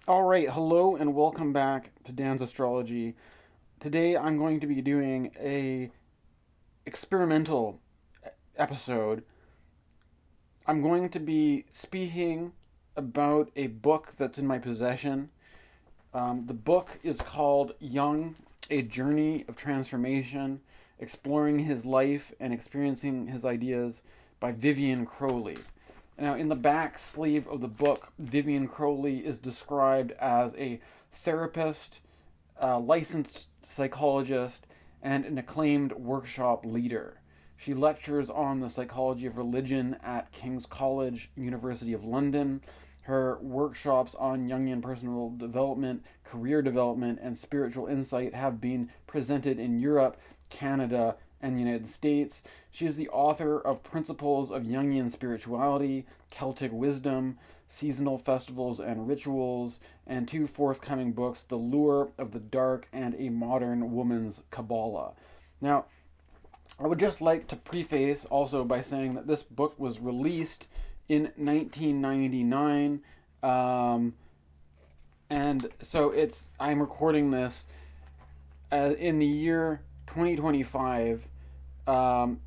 All right, hello and welcome back to Dan's Astrology. Today I'm going to be doing a experimental episode. I'm going to be speaking about a book that's in my possession. The book is called Jung, A Journey of Transformation, Exploring His Life and Experiencing His Ideas by Vivianne Crowley. Now, in the back sleeve of the book, Vivianne Crowley is described as a therapist, a licensed psychologist, and an acclaimed workshop leader. She lectures on the psychology of religion at King's College, University of London. Her workshops on Jungian personal development, career development, and spiritual insight have been presented in Europe, Canada, and the United States. She is the author of Principles of Jungian Spirituality, Celtic Wisdom, Seasonal Festivals and Rituals, and two forthcoming books, The Lure of the Dark and A Modern Woman's Kabbalah. Now, I would just like to preface also by saying that this book was released in 1999, and so I'm recording this in the year 2025,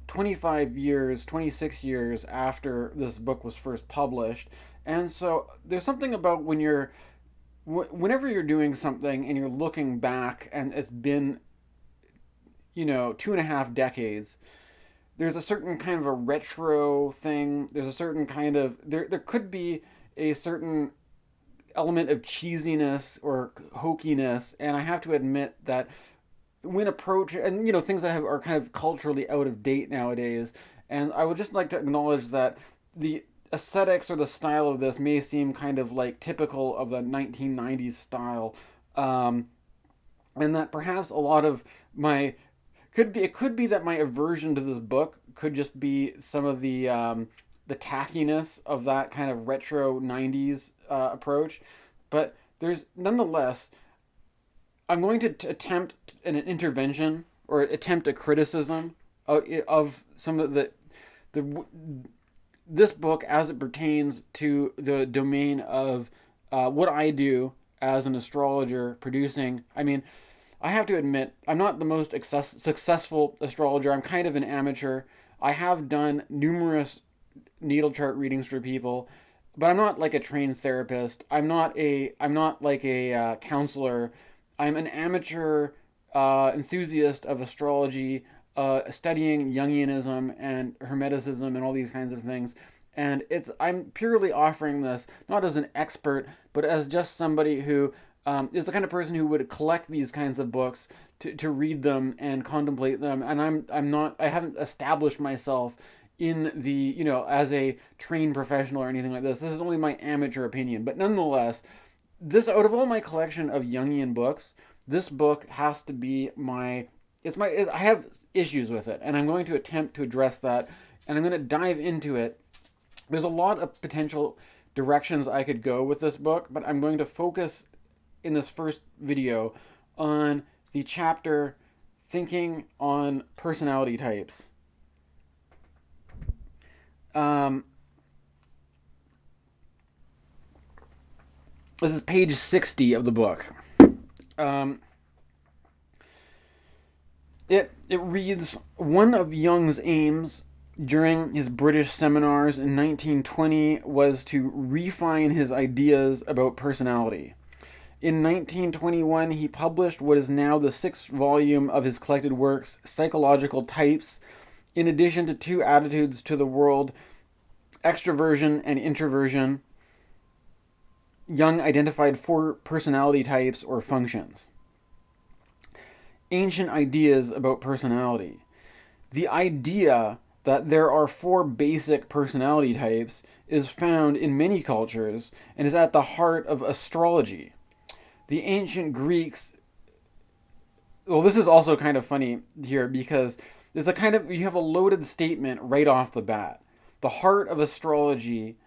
26 years after this book was first published. And so there's something about whenever you're doing something and you're looking back and it's been, 2.5 decades, there's a certain kind of a retro thing. There's a certain kind of, there could be a certain element of cheesiness or hokiness. And I have to admit that when approach and things that are kind of culturally out of date nowadays, and I would just like to acknowledge that the aesthetics or the style of this may seem kind of like typical of the 1990s style, and that perhaps a lot of my could be that my aversion to this book could just be some of the tackiness of that kind of retro 90s approach, but there's nonetheless I'm going to attempt an intervention or attempt a criticism of some of the this book as it pertains to the domain of what I do as an astrologer producing. I mean, I have to admit, I'm not the most successful astrologer. I'm kind of an amateur. I have done numerous natal chart readings for people, but I'm not like a trained therapist. I'm not like a counselor. I'm an amateur enthusiast of astrology, studying Jungianism and Hermeticism and all these kinds of things. And I'm purely offering this not as an expert, but as just somebody who is the kind of person who would collect these kinds of books to read them and contemplate them. And I haven't established myself in as a trained professional or anything like this. This is only my amateur opinion, but nonetheless, this out of all my collection of Jungian books, this book has to be I have issues with it, and I'm going to attempt to address that, and I'm going to dive into it. There's a lot of potential directions I could go with this book, but I'm going to focus in this first video on the chapter Thinking on Personality Types. This is page 60 of the book. It reads, one of Jung's aims during his British seminars in 1920 was to refine his ideas about personality. In 1921, he published what is now the sixth volume of his collected works, Psychological Types, in addition to two attitudes to the world, extroversion and introversion. Jung identified four personality types or functions. Ancient ideas about personality. The idea that there are four basic personality types is found in many cultures and is at the heart of astrology. The ancient Greeks, well, this is also kind of funny here because there's you have a loaded statement right off the bat. The heart of astrology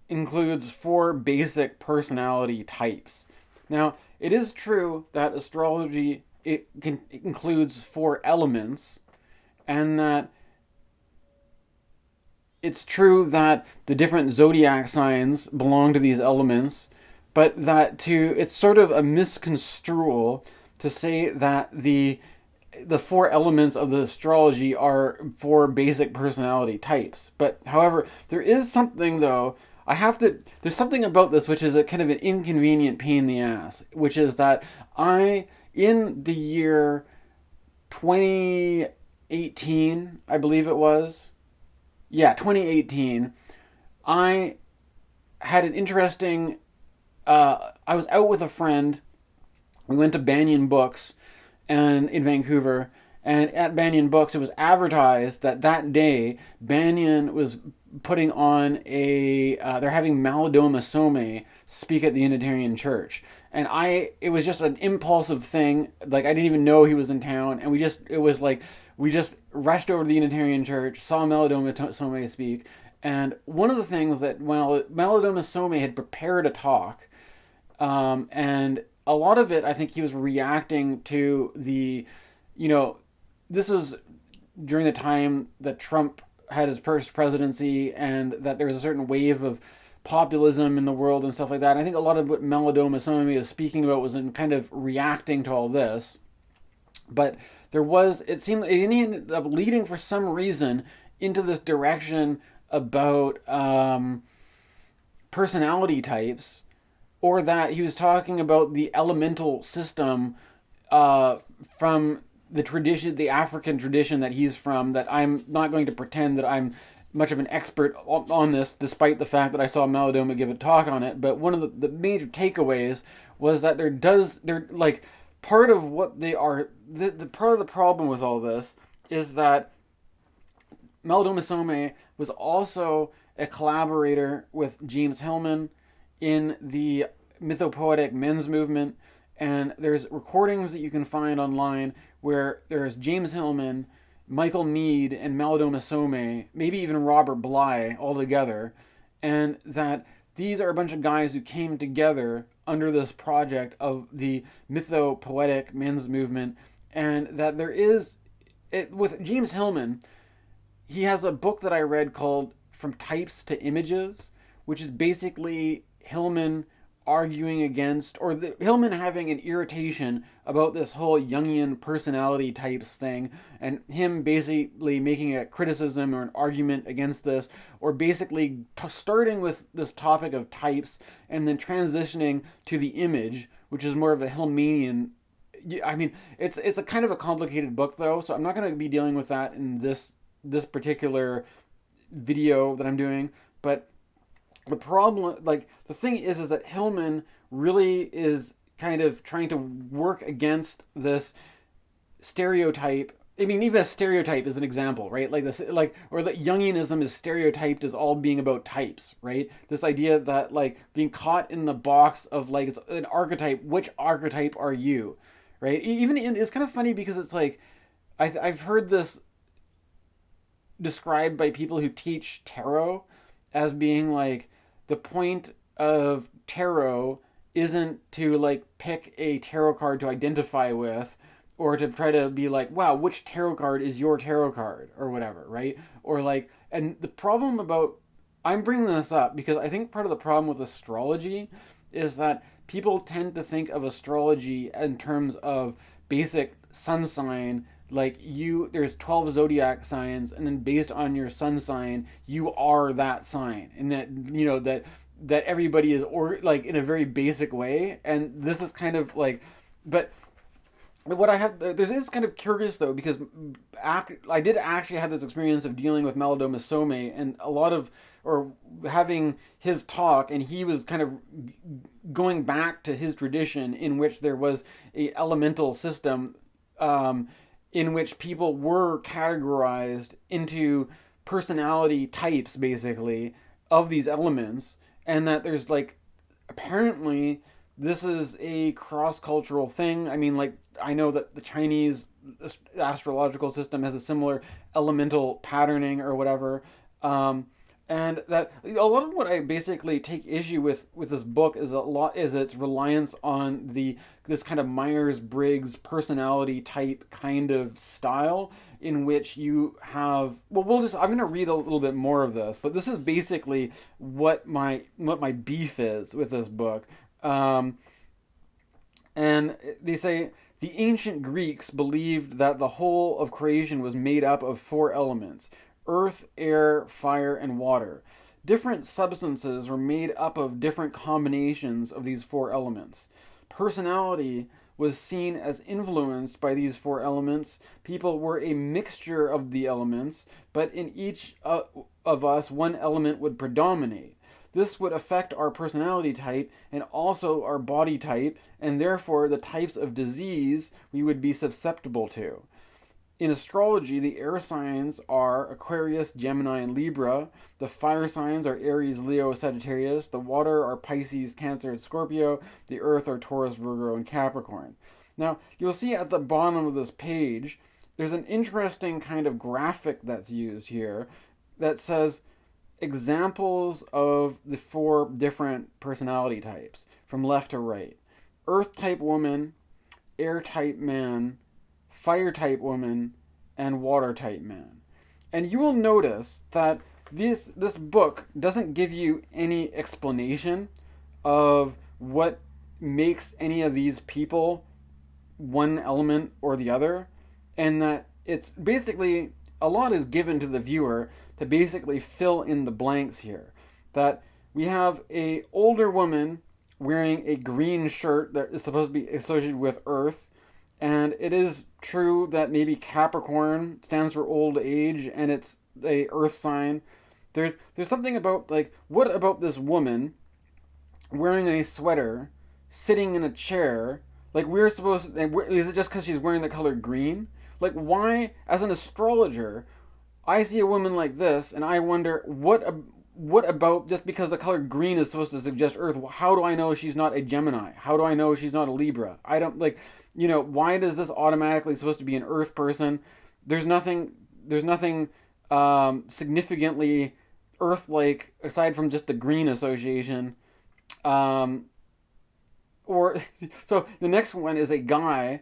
includes four basic personality types. Now, it is true that astrology includes four elements, and that it's true that the different zodiac signs belong to these elements, but that to it's sort of a misconstrual to say that the four elements of the astrology are four basic personality types. But however, there is something though. There's something about this which is a kind of an inconvenient pain in the ass, which is that in the year 2018, I believe it was, yeah, 2018, I had an interesting. I was out with a friend. We went to Banyan Books, and in Vancouver, and at Banyan Books, it was advertised that that day Banyan was putting on a. They're having Malidoma Some speak at the Unitarian Church, and it was just an impulsive thing. Like I didn't even know he was in town, and it was like we just rushed over to the Unitarian Church, saw Malidoma Some speak, and one of the things that when Malidoma Some had prepared a talk, and a lot of it, I think he was reacting to you know, this was during the time that Trump had his first presidency, and that there was a certain wave of populism in the world and stuff like that. And I think a lot of what Malidoma Some is speaking about was in kind of reacting to all this. But it seemed it ended up leading for some reason into this direction about personality types, or that he was talking about the elemental system from the African tradition that he's from. That I'm not going to pretend that I'm much of an expert on this, despite the fact that I saw Malidoma give a talk on it. But one of the major takeaways was that they're like part of what they are. The part of the problem with all this is that Malidoma Some was also a collaborator with James Hillman in the mythopoetic men's movement, and there's recordings that you can find online where there's James Hillman, Michael Meade, and Malidoma Some, maybe even Robert Bly all together, and that these are a bunch of guys who came together under this project of the mythopoetic men's movement, and that with James Hillman, he has a book that I read called From Types to Images, which is basically Hillman arguing against, Hillman having an irritation about this whole Jungian personality types thing, and him basically making a criticism or an argument against this, or basically starting with this topic of types and then transitioning to the image, which is more of a Hillmanian. I mean, it's a kind of a complicated book though, so I'm not going to be dealing with that in this particular video that I'm doing, but the problem, like the thing is that Hillman really is kind of trying to work against this stereotype. I mean, even a stereotype is an example, right? Like this, or that Jungianism is stereotyped as all being about types, right? This idea that like being caught in the box of like it's an archetype. Which archetype are you, right? It's kind of funny because it's like I've heard this described by people who teach tarot as being like the point of tarot isn't to like pick a tarot card to identify with, or to try to be like, wow, which tarot card is your tarot card or whatever, right? Or like, and the problem about, I'm bringing this up because I think part of the problem with astrology is that people tend to think of astrology in terms of basic sun sign, like there's 12 zodiac signs, and then based on your sun sign you are that sign, and that that everybody is, or like in a very basic way. And this is kind of like, but what I have, this is kind of curious though, because I did actually have this experience of dealing with Malidoma Some, and a lot of, or having his talk, and he was kind of going back to his tradition in which there was a elemental system, in which people were categorized into personality types, basically, of these elements, and that there's like, apparently, this is a cross-cultural thing. I mean, like, I know that the Chinese astrological system has a similar elemental patterning or whatever. And that a lot of what I basically take issue with this book is its reliance on this kind of Myers-Briggs personality type kind of style, in which you have, I'm going to read a little bit more of this, but this is basically what my beef is with this book. Um, and they say the ancient Greeks believed that the whole of creation was made up of four elements: earth, air, fire, and water. Different substances were made up of different combinations of these four elements. Personality was seen as influenced by these four elements. People were a mixture of the elements, but in each of us, one element would predominate. This would affect our personality type and also our body type, and therefore the types of disease we would be susceptible to. In astrology, the air signs are Aquarius, Gemini, and Libra. The fire signs are Aries, Leo, Sagittarius. The water are Pisces, Cancer, and Scorpio. The earth are Taurus, Virgo, and Capricorn. Now, you'll see at the bottom of this page, there's an interesting kind of graphic that's used here that says examples of the four different personality types from left to right: earth type woman, air type man, fire type woman, and water type man. And you will notice that this book doesn't give you any explanation of what makes any of these people one element or the other, and that it's basically a lot is given to the viewer to basically fill in the blanks here. That we have a older woman wearing a green shirt that is supposed to be associated with earth, and it is true that maybe Capricorn stands for old age and it's a earth sign. There's something about, like, what about this woman wearing a sweater, sitting in a chair? Like, we're supposed to, is it just because she's wearing the color green? Like, why, as an astrologer, I see a woman like this and I wonder what about, just because the color green is supposed to suggest earth, how do I know she's not a Gemini? How do I know she's not a Libra? I don't, like, why does this automatically supposed to be an earth person? There's nothing significantly earth-like aside from just the green association. Or so the next one is a guy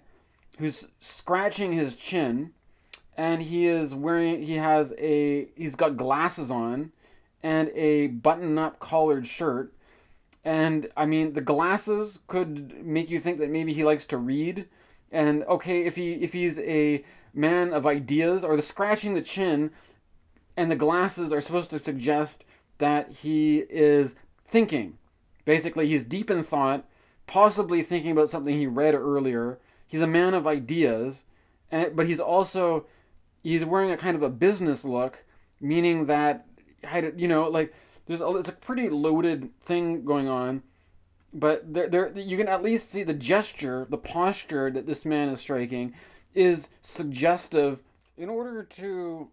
who's scratching his chin, and he's got glasses on and a button-up collared shirt. And I mean, the glasses could make you think that maybe he likes to read. And okay, if he's a man of ideas, or the scratching the chin and the glasses are supposed to suggest that he is thinking. Basically, he's deep in thought, possibly thinking about something he read earlier. He's a man of ideas, but he's wearing a kind of a business look, meaning that, like, it's a pretty loaded thing going on. But there you can at least see the gesture, the posture that this man is striking is suggestive. In order to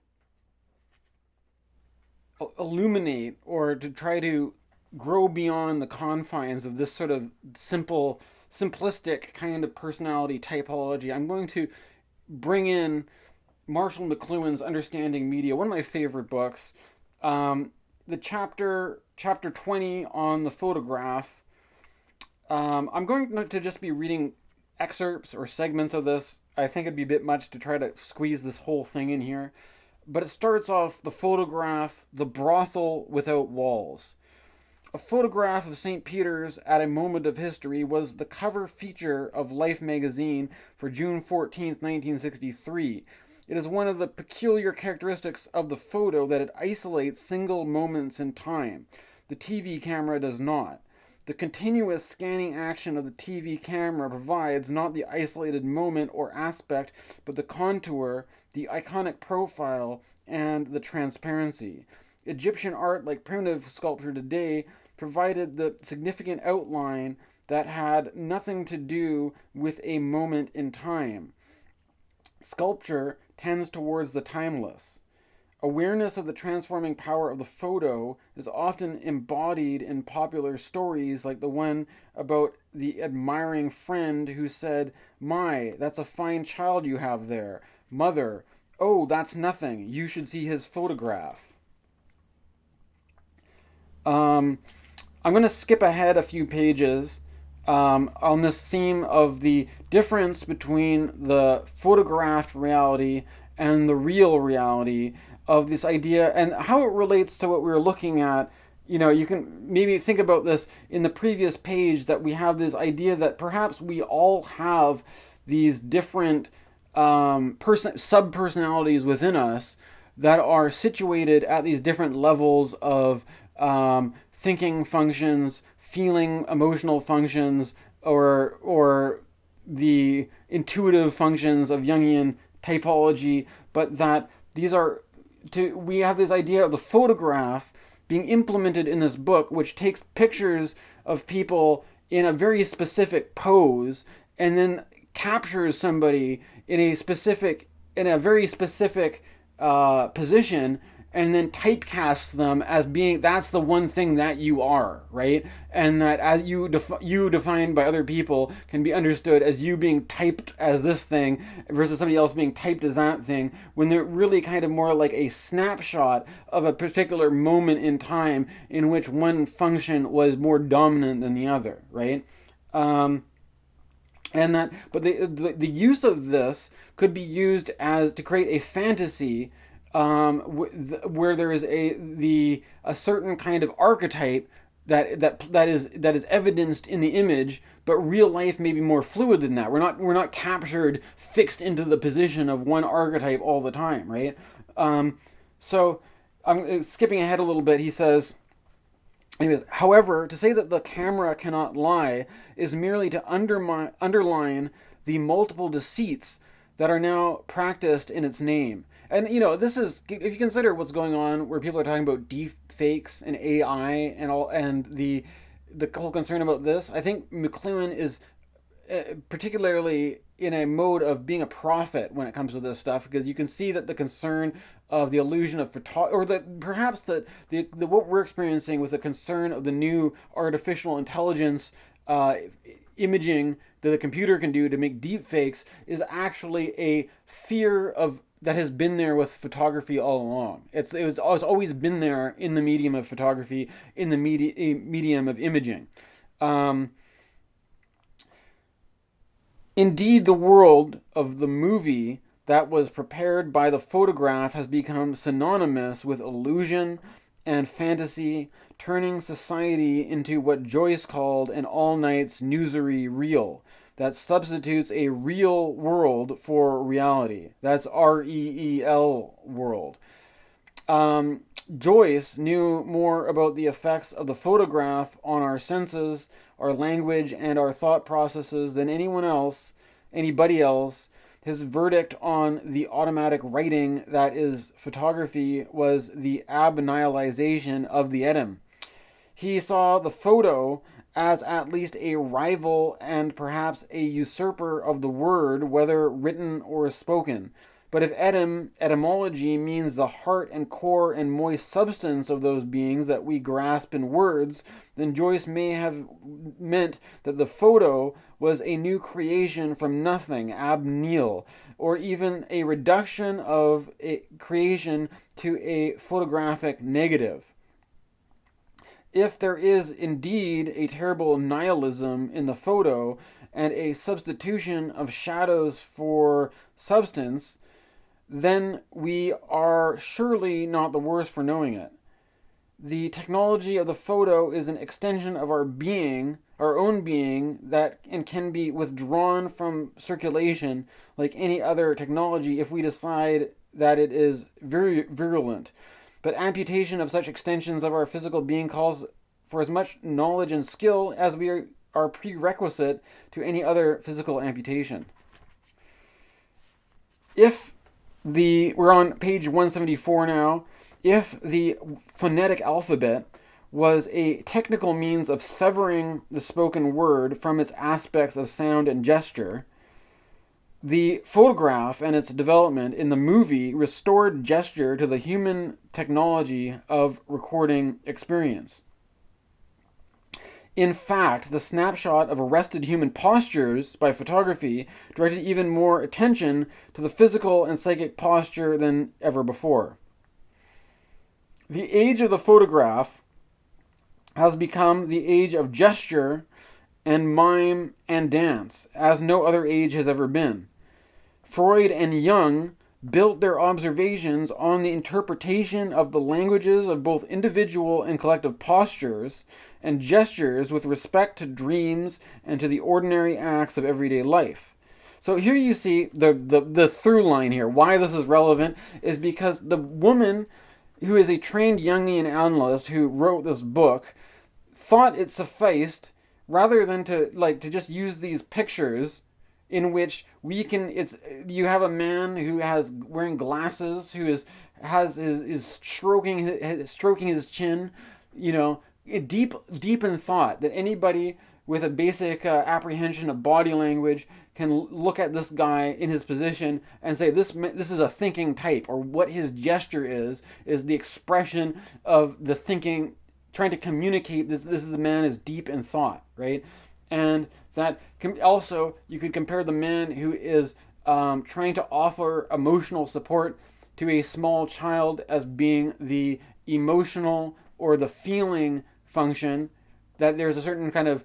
illuminate or to try to grow beyond the confines of this sort of simplistic kind of personality typology, I'm going to bring in Marshall McLuhan's Understanding Media, one of my favorite books. The chapter 20 on the photograph. I'm going to just be reading excerpts or segments of this. I think it'd be a bit much to try to squeeze this whole thing in here. But it starts off: the photograph, the brothel without walls. A photograph of St. Peter's at a moment of history was the cover feature of Life magazine for June 14th, 1963. It is one of the peculiar characteristics of the photo that it isolates single moments in time. The TV camera does not. The continuous scanning action of the TV camera provides not the isolated moment or aspect, but the contour, the iconic profile, and the transparency. Egyptian art, like primitive sculpture today, provided the significant outline that had nothing to do with a moment in time. Sculpture tends towards the timeless. Awareness of the transforming power of the photo is often embodied in popular stories, like the one about the admiring friend who said, "My, that's a fine child you have there. Mother, oh, that's nothing. You should see his photograph." I'm going to skip ahead a few pages on this theme of the difference between the photographed reality and the real reality of this idea, and how it relates to what we were looking at You can maybe think about this in the previous page, that we have this idea that perhaps we all have these different sub personalities within us that are situated at these different levels of thinking functions, feeling emotional functions, or the intuitive functions of Jungian typology, but that these are we have this idea of the photograph being implemented in this book, which takes pictures of people in a very specific pose and then captures somebody in a very specific position, and then typecasts them as being that's the one thing that you are, right? And that as you defined by other people can be understood as you being typed as this thing versus somebody else being typed as that thing, when they're really kind of more like a snapshot of a particular moment in time in which one function was more dominant than the other, right? And that, but the use of this could be used as to create a fantasy where there is a certain kind of archetype that is evidenced in the image, but real life may be more fluid than that. We're not captured, fixed into the position of one archetype all the time, right? So I'm skipping ahead a little bit. He says, anyways, however, to say that the camera cannot lie is merely to underline the multiple deceits that are now practiced in its name. And this is, if you consider what's going on, where people are talking about deep fakes and AI and all, and the whole concern about this. I think McLuhan is particularly in a mode of being a prophet when it comes to this stuff, because you can see that the concern of the illusion of photography, or that perhaps the what we're experiencing with the concern of the new artificial intelligence imaging that the computer can do to make deep fakes, is actually a fear of that has been there with photography all along. It's always been there in the medium of photography, in the medium of imaging. Indeed, the world of the movie that was prepared by the photograph has become synonymous with illusion and fantasy, turning society into what Joyce called an all-night snoozery reel that substitutes a real world for reality. That's REEL world. Joyce knew more about the effects of the photograph on our senses, our language, and our thought processes than anybody else. His verdict on the automatic writing that is photography was the ab-nihilization of the atom. He saw the photo as at least a rival and perhaps a usurper of the word, whether written or spoken. But if etymology means the heart and core and moist substance of those beings that we grasp in words, then Joyce may have meant that the photo was a new creation from nothing, ab nihil, or even a reduction of a creation to a photographic negative. If there is indeed a terrible nihilism in the photo and a substitution of shadows for substance, then we are surely not the worse for knowing it. The technology of the photo is an extension of our being, our own being, that and can be withdrawn from circulation like any other technology if we decide that it is very virulent. But amputation of such extensions of our physical being calls for as much knowledge and skill as are prerequisite to any other physical amputation. We're on page 174 now. If the phonetic alphabet was a technical means of severing the spoken word from its aspects of sound and gesture, the photograph and its development in the movie restored gesture to the human technology of recording experience. In fact, the snapshot of arrested human postures by photography directed even more attention to the physical and psychic posture than ever before. The age of the photograph has become the age of gesture and mime and dance, as no other age has ever been. Freud and Jung built their observations on the interpretation of the languages of both individual and collective postures and gestures with respect to dreams and to the ordinary acts of everyday life. So here you see the through line here. Why this is relevant is because the woman who is a trained Jungian analyst who wrote this book thought it sufficed, rather than to just use these pictures in which we can it's you have a man who has wearing glasses, who is stroking his chin, deep in thought, that anybody with a basic apprehension of body language can look at this guy in his position and say this is a thinking type, or what his gesture is the expression of the thinking, trying to communicate this is a man is deep in thought, right? And that also, you could compare the man who is trying to offer emotional support to a small child as being the emotional or the feeling function, that there's a certain kind of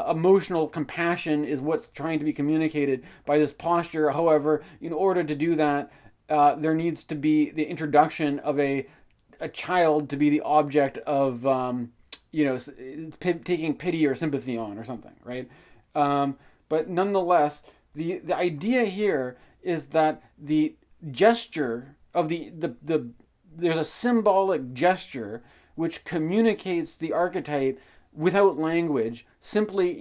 emotional compassion is what's trying to be communicated by this posture. However, in order to do that, there needs to be the introduction of a child to be the object of taking pity or sympathy on, or something, right? But nonetheless, the idea here is that the gesture of there's a symbolic gesture which communicates the archetype without language, simply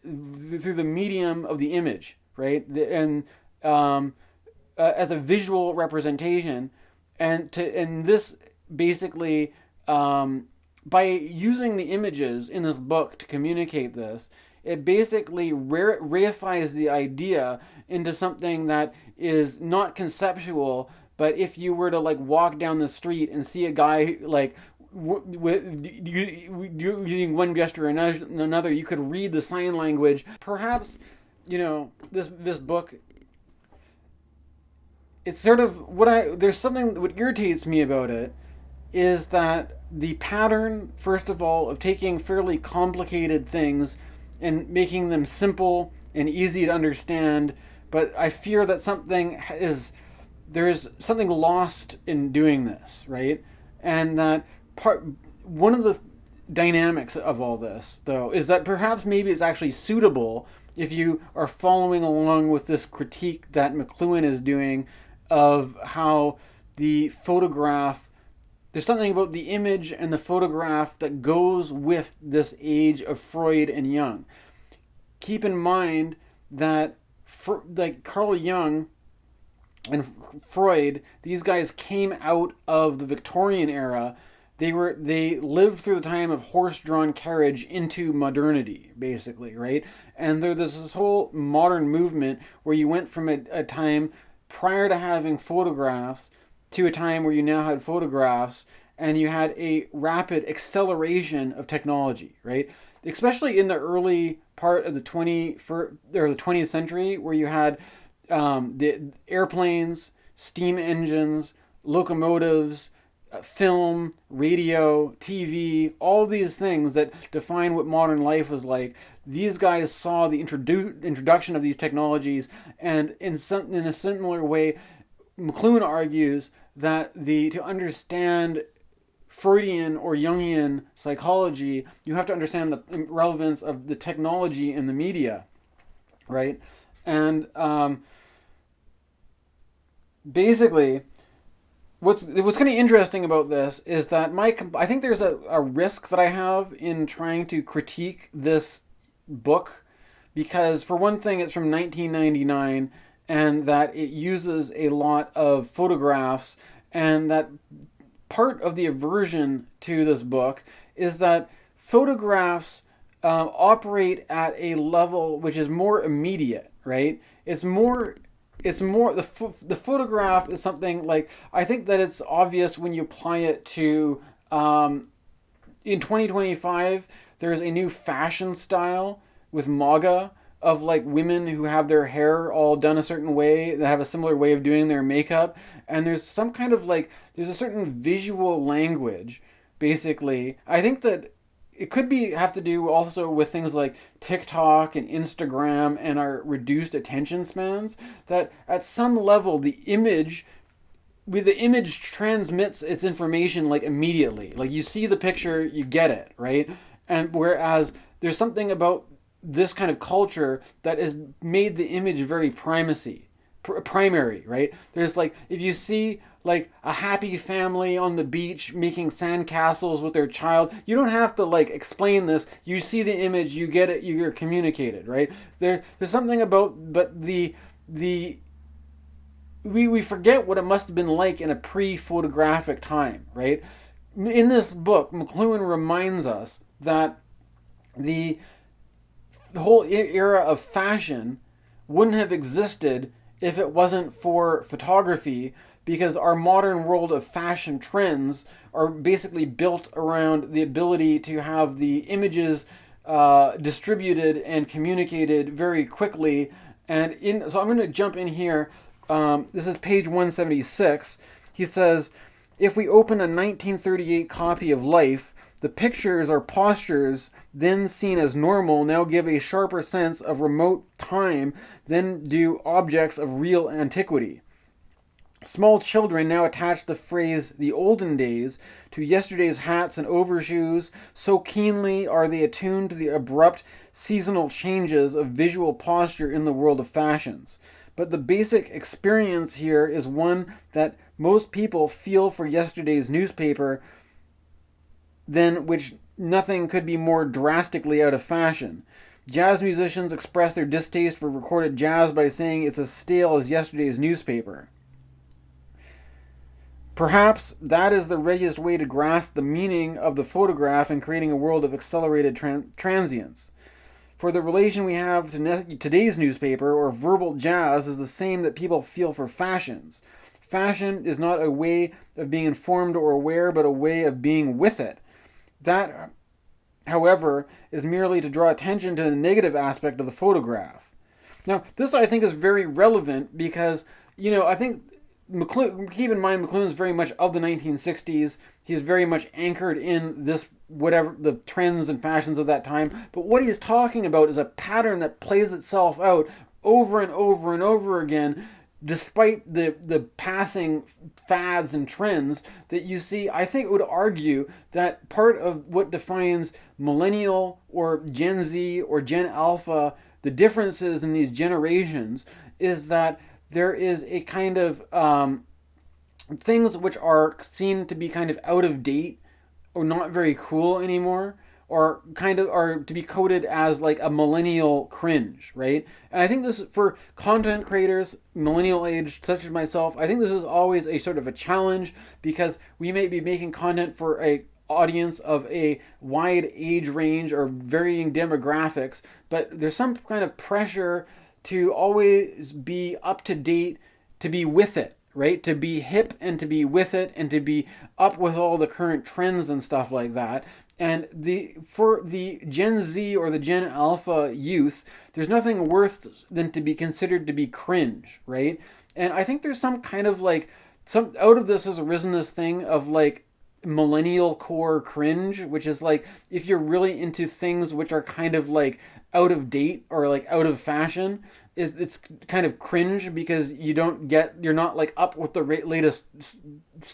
through the medium of the image, right? And as a visual representation, and this basically, by using the images in this book to communicate this, it basically reifies the idea into something that is not conceptual. But if you were to walk down the street and see a guy using one gesture or another, you could read the sign language. Perhaps, this book, it's sort of there's something what irritates me about it, is that the pattern, first of all, of taking fairly complicated things and making them simple and easy to understand, but I fear that there's something lost in doing this, right? And that one of the dynamics of all this, though, is that perhaps maybe it's actually suitable, if you are following along with this critique that McLuhan is doing of how the photograph, there's something about the image and the photograph that goes with this age of Freud and Jung. Keep in mind that Carl Jung and Freud, these guys came out of the Victorian era. They lived through the time of horse-drawn carriage into modernity, basically, right? And there's this whole modern movement where you went from a time prior to having photographs to a time where you now had photographs, and you had a rapid acceleration of technology, right? Especially in the early part of the 20th century, where you had the airplanes, steam engines, locomotives, film, radio, TV, all these things that define what modern life was like. These guys saw the introduction of these technologies, and in a similar way, McLuhan argues that to understand Freudian or Jungian psychology, you have to understand the relevance of the technology in the media, right? And basically, what's kind of interesting about this is that I think there's a risk that I have in trying to critique this book, because for one thing, it's from 1999, and that it uses a lot of photographs, and that part of the aversion to this book is that photographs operate at a level which is more immediate, right? It's more the photograph is something like, I think that it's obvious when you apply it to in 2025 there's a new fashion style with MAGA, of women who have their hair all done a certain way, that have a similar way of doing their makeup, and there's some kind of there's a certain visual language, basically. I think that it could be have to do also with things like TikTok and Instagram and our reduced attention spans, that at some level the image transmits its information like immediately. Like you see the picture, you get it, right? And whereas there's something about this kind of culture that has made the image very primary, right? There's like, if you see like a happy family on the beach making sandcastles with their child, you don't have to like explain this. You see the image, you get it, you're communicated, right? There's something about, but we forget what it must have been like in a pre-photographic time, right? In this book, McLuhan reminds us that the whole era of fashion wouldn't have existed if it wasn't for photography, because our modern world of fashion trends are basically built around the ability to have the images distributed and communicated very quickly. So I'm going to jump in here. This is page 176. He says, if we open a 1938 copy of Life, the pictures or postures then seen as normal now give a sharper sense of remote time than do objects of real antiquity. Small children now attach the phrase "the olden days" to yesterday's hats and overshoes, so keenly are they attuned to the abrupt seasonal changes of visual posture in the world of fashions. But the basic experience here is one that most people feel for yesterday's newspaper, than which nothing could be more drastically out of fashion. Jazz musicians express their distaste for recorded jazz by saying it's as stale as yesterday's newspaper. Perhaps that is the readiest way to grasp the meaning of the photograph in creating a world of accelerated transience. For the relation we have to today's newspaper or verbal jazz is the same that people feel for fashions. Fashion is not a way of being informed or aware, but a way of being with it. That, however, is merely to draw attention to the negative aspect of the photograph. Now, this I think is very relevant because, I think keep in mind McLuhan is very much of the 1960s. He's very much anchored in this, whatever the trends and fashions of that time. But what he's talking about is a pattern that plays itself out over and over and over again, despite the passing fads and trends that you see. I think would argue that part of what defines millennial or Gen Z or Gen Alpha, the differences in these generations, is that there is a kind of things which are seen to be kind of out of date or not very cool anymore, or kind of are to be coded as like a millennial cringe, right? And I think this, for content creators, millennial age, such as myself, I think this is always a sort of a challenge, because we may be making content for a audience of a wide age range or varying demographics, but there's some kind of pressure to always be up to date, to be with it, right? To be hip and to be with it and to be up with all the current trends and stuff like that. And for the Gen Z or the Gen Alpha youth, there's nothing worse than to be considered to be cringe, right? And I think there's some kind of like, out of this has arisen this thing of like millennial core cringe, which is like, if you're really into things which are kind of like out of date or like out of fashion, it's kind of cringe because you're not like up with the latest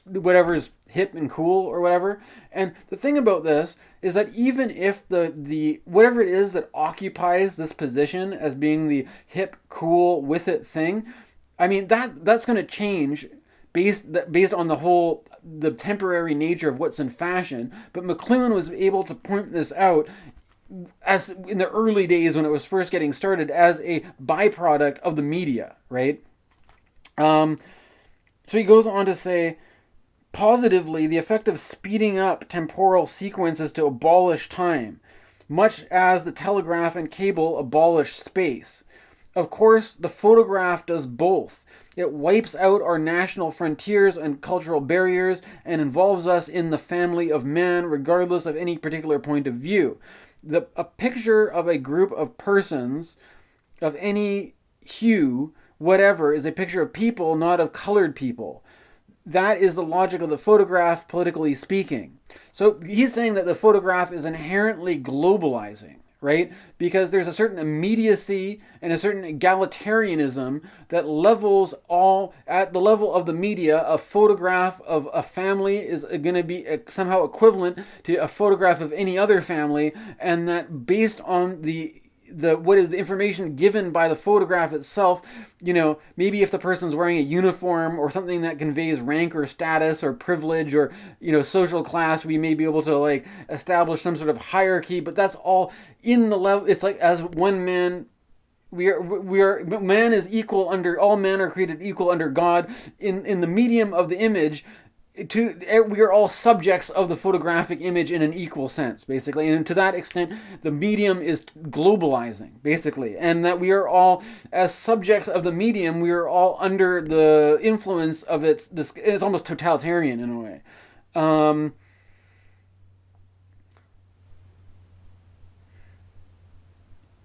whatever's hip and cool or whatever. And the thing about this is that even if the whatever it is that occupies this position as being the hip, cool, with it thing, I mean that's going to change based on the temporary nature of what's in fashion. But McLuhan was able to point this out as in the early days when it was first getting started as a byproduct of the media, right? So he goes on to say, positively, the effect of speeding up temporal sequences to abolish time, much as the telegraph and cable abolish space. Of course, the photograph does both. It wipes out our national frontiers and cultural barriers and involves us in the family of man, regardless of any particular point of view. A picture of a group of persons of any hue, whatever, is a picture of people, not of colored people. that is the logic of the photograph, politically speaking. So he's saying that the photograph is inherently globalizing, right? Because there's a certain immediacy and a certain egalitarianism that levels all at the level of the media. A photograph of a family is going to be somehow equivalent to a photograph of any other family, and that based on the what is the information given by the photograph itself, maybe if the person's wearing a uniform or something that conveys rank or status or privilege or social class, we may be able to like establish some sort of hierarchy, but that's all in the level. It's like as one man, man is equal under all men are created equal under God in the medium of the image. We are all subjects of the photographic image in an equal sense, basically, and to that extent the medium is globalizing, basically, and that we are all, as subjects of the medium, we are all under the influence of it's almost totalitarian in a way.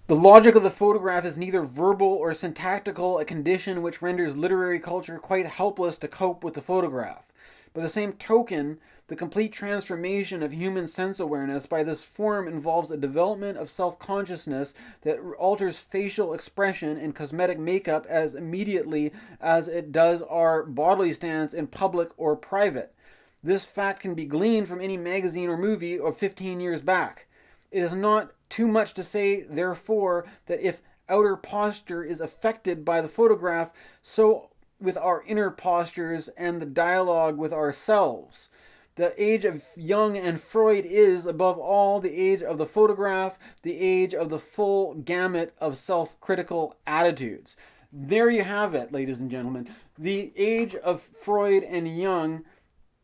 The logic of the photograph is neither verbal or syntactical, a condition which renders literary culture quite helpless to cope with the photograph. By the same token, the complete transformation of human sense awareness by this form involves a development of self-consciousness that alters facial expression and cosmetic makeup as immediately as it does our bodily stance in public or private. This fact can be gleaned from any magazine or movie of 15 years back. It is not too much to say, therefore, that if outer posture is affected by the photograph, so with our inner postures and the dialogue with ourselves. The age of Jung and Freud is, above all, the age of the photograph, the age of the full gamut of self-critical attitudes. There you have it, ladies and gentlemen. The age of Freud and Jung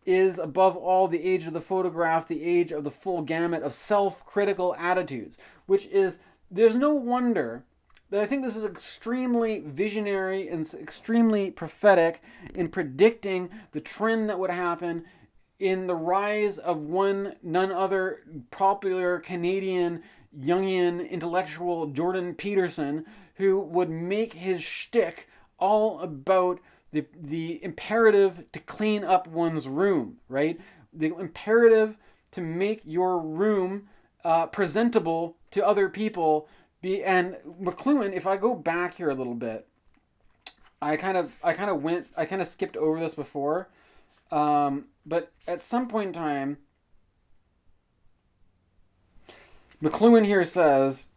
is, above all, the age of the photograph, the age of the full gamut of self-critical attitudes, which is, there's no wonder that I think this is extremely visionary and extremely prophetic in predicting the trend that would happen in the rise of none other popular Canadian Jungian intellectual, Jordan Peterson, who would make his shtick all about the imperative to clean up one's room, right? The imperative to make your room presentable to other people. And McLuhan, if I go back here a little bit, I kind of skipped over this before, but at some point in time, McLuhan here says,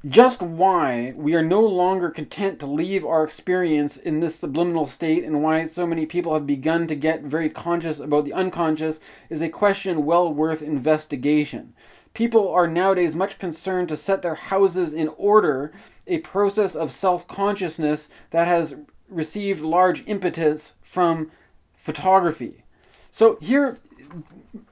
just why we are no longer content to leave our experience in this subliminal state and why so many people have begun to get very conscious about the unconscious is a question well worth investigation. People are nowadays much concerned to set their houses in order, a process of self-consciousness that has received large impetus from photography. So here,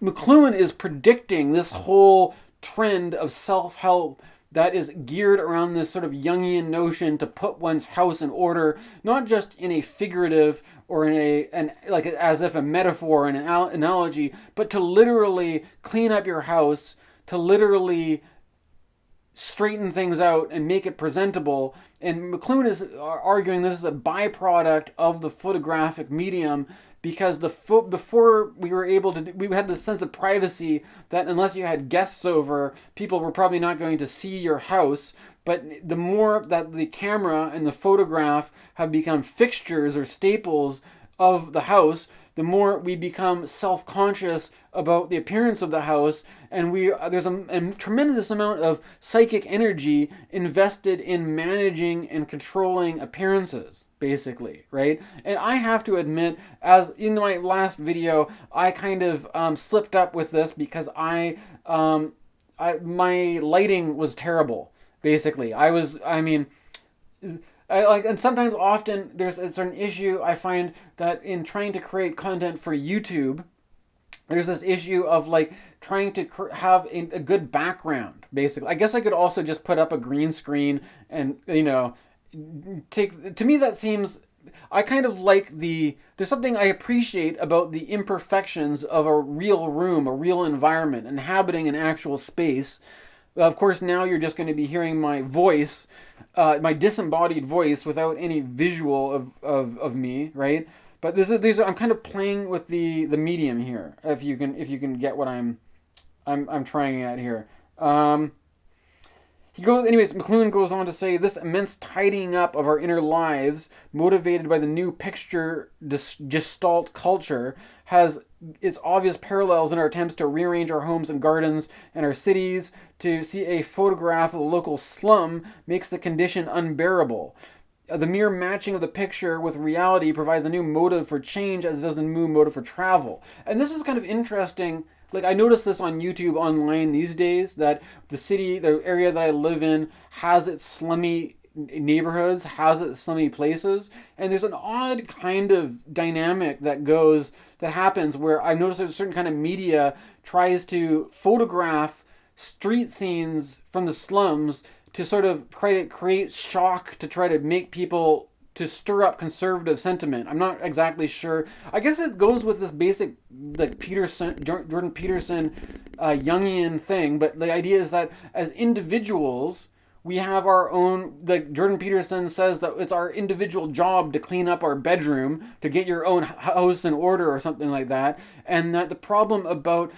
McLuhan is predicting this whole trend of self-help that is geared around this sort of Jungian notion to put one's house in order, not just in a figurative or in like as if a metaphor and an analogy, but to literally clean up your house, to literally straighten things out and make it presentable. And McLuhan is arguing this is a byproduct of the photographic medium, because before we were able to, we had this sense of privacy that unless you had guests over, people were probably not going to see your house. But the more that the camera and the photograph have become fixtures or staples of the house, the more we become self-conscious about the appearance of the house, and there's a tremendous amount of psychic energy invested in managing and controlling appearances, basically, right? And I have to admit, as in my last video, I kind of slipped up with this because my lighting was terrible, basically. And sometimes often there's a certain issue I find that in trying to create content for YouTube, there's this issue of like trying to have a good background, basically. I guess I could also just put up a green screen and, to me that seems, I kind of like there's something I appreciate about the imperfections of a real room, a real environment, inhabiting an actual space. Of course, now you're just going to be hearing my voice, my disembodied voice, without any visual of me, right? But these are I'm kind of playing with the medium here. If you can get what I'm trying at here. McLuhan goes on to say this immense tidying up of our inner lives, motivated by the new picture gestalt culture, has its obvious parallels in our attempts to rearrange our homes and gardens and our cities. To see a photograph of the local slum makes the condition unbearable. The mere matching of the picture with reality provides a new motive for change, as it does a new motive for travel. And this is kind of interesting. Like, I noticed this on YouTube online these days, that the area that I live in, has its slummy neighborhoods, has its slummy places, and there's an odd kind of dynamic that happens where I've noticed there's a certain kind of media tries to photograph street scenes from the slums to sort of try to create shock, to try to make people, to stir up conservative sentiment. I'm not exactly sure. I guess it goes with this basic, like, Jordan Peterson, Jungian thing. But the idea is that as individuals, we have our own. Like Jordan Peterson says, that it's our individual job to clean up our bedroom, to get your own house in order, or something like that. And that the problem about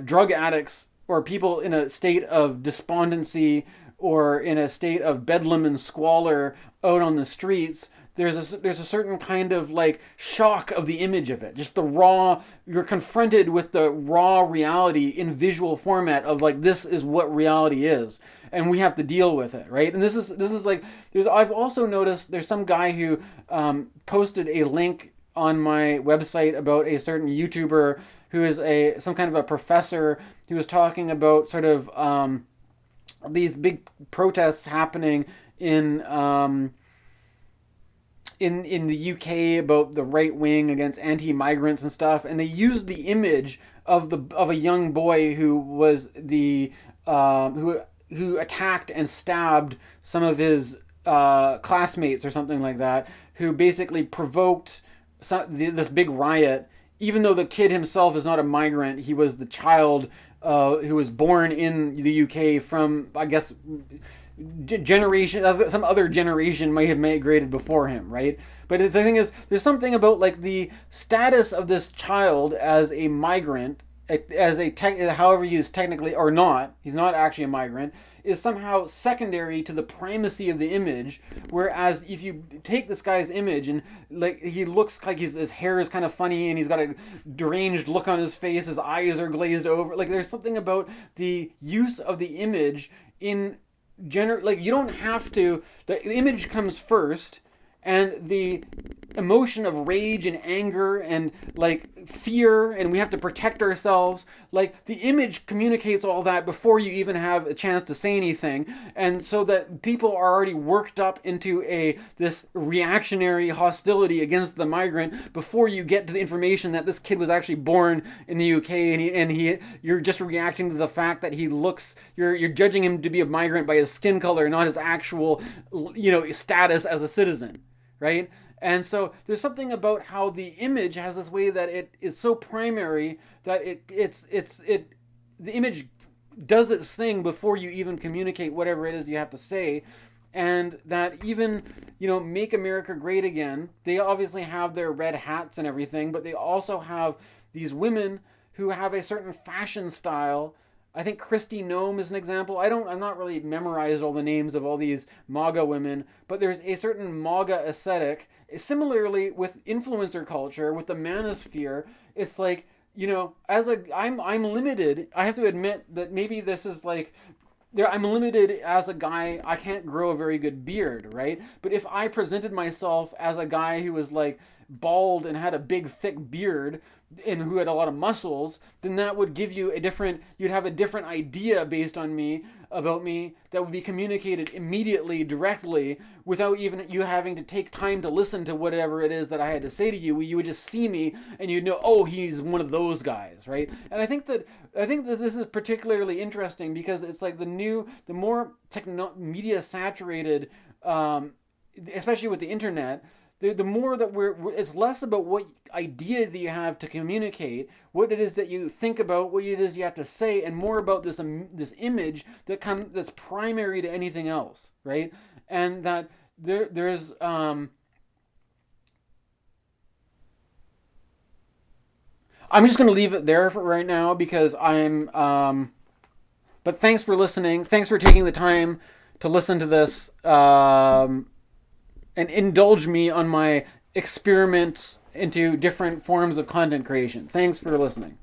drug addicts or people in a state of despondency or in a state of bedlam and squalor out on the streets, there's a certain kind of like shock of the image of it. Just the raw, you're confronted with the raw reality in visual format of like, this is what reality is, and we have to deal with it, right? And this is like, I've also noticed there's some guy who posted a link on my website about a certain YouTuber who is some kind of a professor who was talking about sort of these big protests happening in the UK about the right wing against anti-migrants and stuff, and they used the image of a young boy who was who attacked and stabbed some of his classmates or something like that, who basically provoked this big riot. Even though the kid himself is not a migrant, he was the child who was born in the UK from, I guess, some other generation might have migrated before him, right? But the thing is, there's something about like the status of this child as a migrant, however he is technically, or not, he's not actually a migrant, is somehow secondary to the primacy of the image. Whereas if you take this guy's image and like, he looks like his hair is kind of funny and he's got a deranged look on his face, his eyes are glazed over, like there's something about the use of the image in like, you don't have to, the image comes first, and the emotion of rage and anger and like fear, and we have to protect ourselves, like the image communicates all that before you even have a chance to say anything. And so that people are already worked up into this reactionary hostility against the migrant before you get to the information that this kid was actually born in the UK, and you're just reacting to the fact that you're judging him to be a migrant by his skin color, not his actual status as a citizen, right? And so there's something about how the image has this way that it is so primary that the image does its thing before you even communicate whatever it is you have to say. And that even, Make America Great Again, they obviously have their red hats and everything, but they also have these women who have a certain fashion style. I think Kristi Noem is an example. I'm not really memorized all the names of all these MAGA women, but there's a certain MAGA aesthetic. Similarly with influencer culture, with the manosphere, it's like, I'm limited. I have to admit that maybe this is like, I'm limited as a guy. I can't grow a very good beard, right? But if I presented myself as a guy who was like bald and had a big thick beard and who had a lot of muscles, then that would give you you'd have a different idea based on about me, that would be communicated immediately, directly, without even you having to take time to listen to whatever it is that I had to say to you. You would just see me and you'd know, oh, he's one of those guys, right? And I think that this is particularly interesting because it's like the more media saturated, especially with the internet, the more that it's less about what idea that you have to communicate, what it is that you think about, what it is you have to say, and more about this image that's primary to anything else, right? And that there's I'm just going to leave it there for right now because but thanks for listening. Thanks for taking the time to listen to this and indulge me on my experiments into different forms of content creation. Thanks for listening.